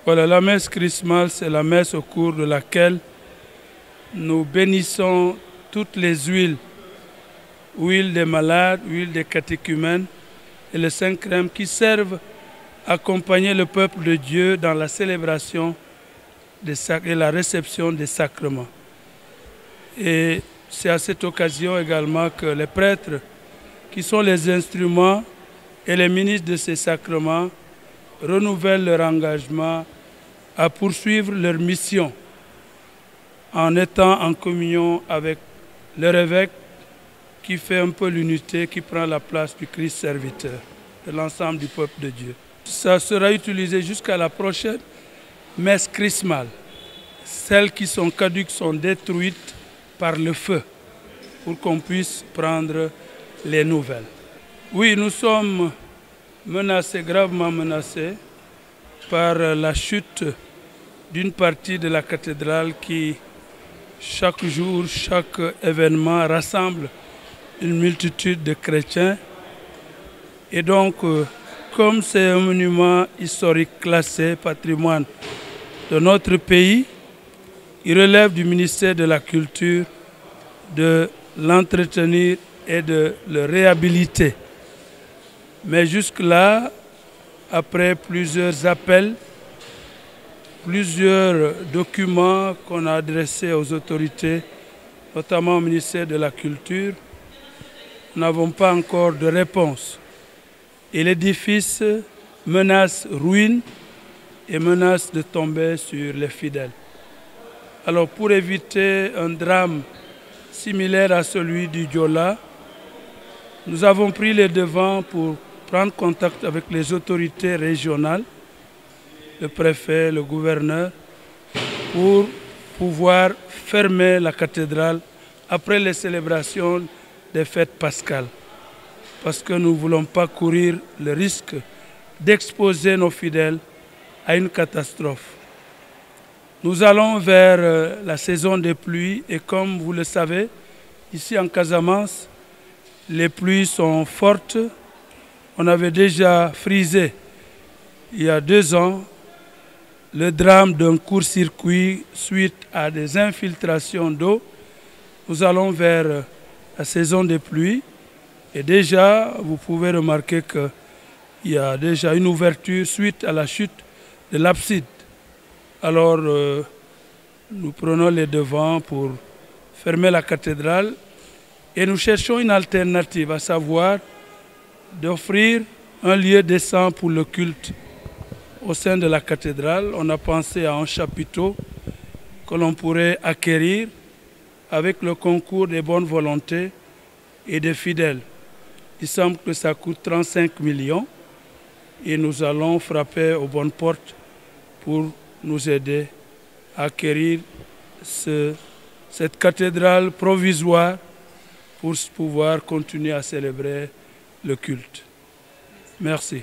Voilà, la messe chrismale, c'est la messe au cours de laquelle nous bénissons toutes les huiles, huile des malades, huile des catéchumènes et les 5 crèmes qui servent à accompagner le peuple de Dieu dans la célébration et la réception des sacrements. Et c'est à cette occasion également que les prêtres, qui sont les instruments et les ministres de ces sacrements, renouvellent leur engagement à poursuivre leur mission en étant en communion avec leur évêque qui fait un peu l'unité, qui prend la place du Christ serviteur de l'ensemble du peuple de Dieu. Ça sera utilisé jusqu'à la prochaine messe chrismale. Celles qui sont caduques sont détruites par le feu pour qu'on puisse prendre les nouvelles. Oui, nous sommes menacés, gravement menacés, par la chute d'une partie de la cathédrale qui, chaque jour, chaque événement, rassemble une multitude de chrétiens. Et donc, comme c'est un monument historique classé patrimoine de notre pays, il relève du ministère de la Culture de l'entretenir et de le réhabiliter. Mais jusque-là, après plusieurs appels, plusieurs documents qu'on a adressés aux autorités, notamment au ministère de la Culture, nous n'avons pas encore de réponse. Et l'édifice menace ruine et menace de tomber sur les fidèles. Alors pour éviter un drame similaire à celui du Diola, nous avons pris les devants pour prendre contact avec les autorités régionales, le préfet, le gouverneur, pour pouvoir fermer la cathédrale après les célébrations des fêtes pascales. Parce que nous ne voulons pas courir le risque d'exposer nos fidèles à une catastrophe. Nous allons vers la saison des pluies et comme vous le savez, ici en Casamance, les pluies sont fortes. On avait déjà frisé il y a 2 ans le drame d'un court-circuit suite à des infiltrations d'eau. Nous allons vers la saison des pluies et déjà vous pouvez remarquer qu'il y a déjà une ouverture suite à la chute de l'abside. Alors nous prenons les devants pour fermer la cathédrale et nous cherchons une alternative, à savoir d'offrir un lieu décent pour le culte au sein de la cathédrale. On a pensé à un chapiteau que l'on pourrait acquérir avec le concours des bonnes volontés et des fidèles. Il semble que ça coûte 35 millions et nous allons frapper aux bonnes portes pour nous aider à acquérir cette cathédrale provisoire pour pouvoir continuer à célébrer le culte. Merci.